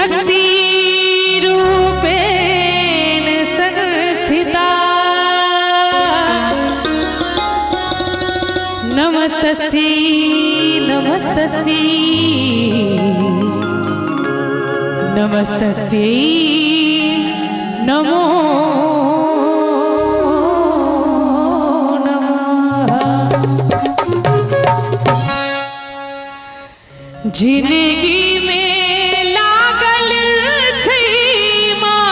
शक्ति रूपेण संस्थिता नमस्तस्यै नमस्तस्यै नमस्तस्यै नमो जिंदगी में लागल छै माँ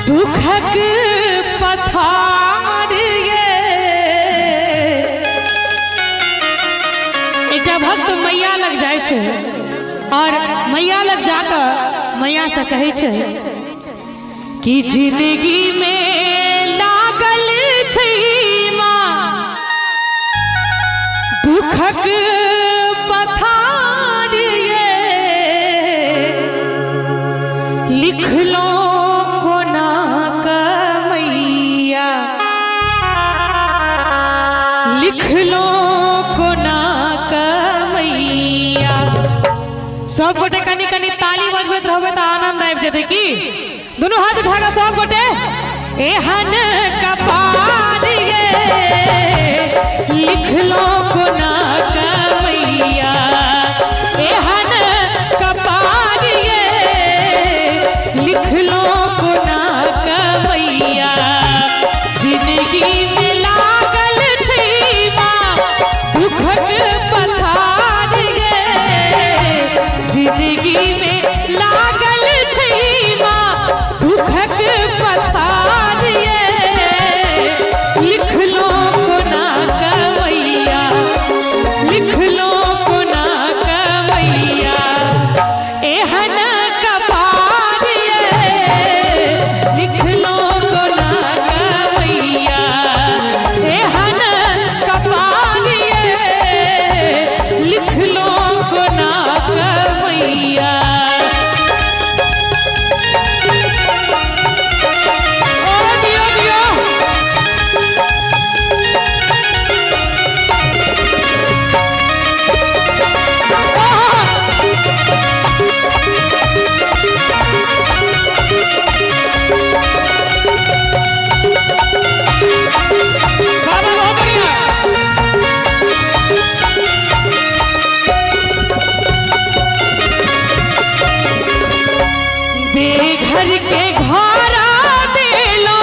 दुखक पथार ये। एकटा भक्त मैया लग जाय छै और मैया लग जाकर मैया से कहै छै कि जिंदगी में लागल छै माँ दुखक पथार ये लिख लो कोना मैया लिख लो कोना मैया। सब गोटे कनी कनी ताली बजबैत रहबै तऽ आनंद आबि जेतै की। दुनू हाथ उठा कऽ सब गोटे एहन कपार ये लिख लो कोना मैया एहन कपार ये लिख लो कोना मैया। जिंदगी में लागल छै माँ दुखक पथार ये जिंदगी में लागल छै माँ दुखक पथार ये लिख लो कोना मैया लिख लो कोना मैया एहन कपार ये लिख लो कोना मैया एहन कपार ये लिख लो कोना मैया। बेघर के घर देलो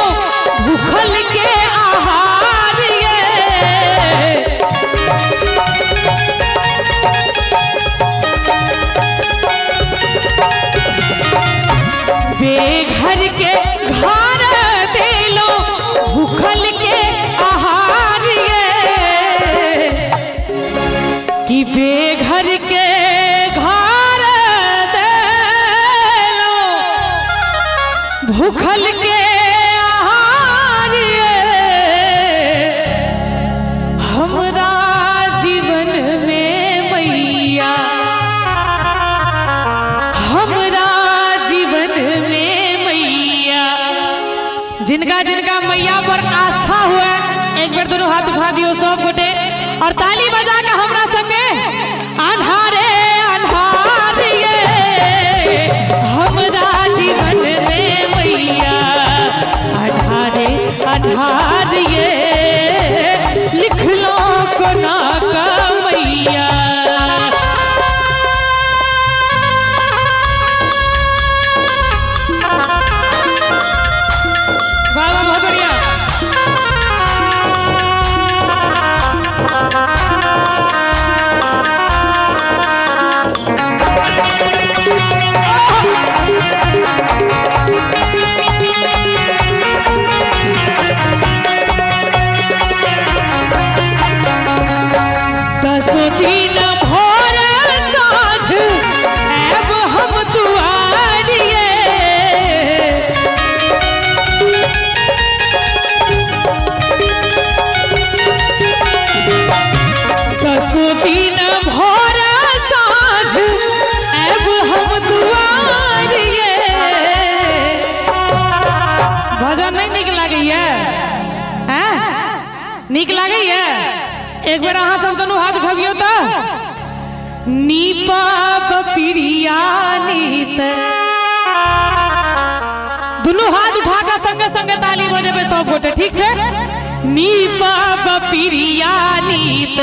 भूखल के आहार ये बेघर के घर देलो भूखल के आहार ये कि बेघर के भूखल के आहार ये हमरा जीवन में मैया हमरा जीवन में मैया। जिनका जिनका मैया पर आस्था हुआ एक बार दोनों हाथ उठा दियो सब गोटे और ताली बजा के हमरा संगे अन्हारे अन्हार ये हमरा जीवन में मैया अन्हारे अन्हार ये लिख लो कोना मैया। वाह वाह बहुत बढ़िया। निक लागैया एक बेर अहाँ सब दुनू हाथ उठबियौ तऽ नीपा पिरियानीत। दुनू हाथ उठा कर संगे संगे ताली बजेबे सब गोटे, ठीक है। नीपब पिरियानीत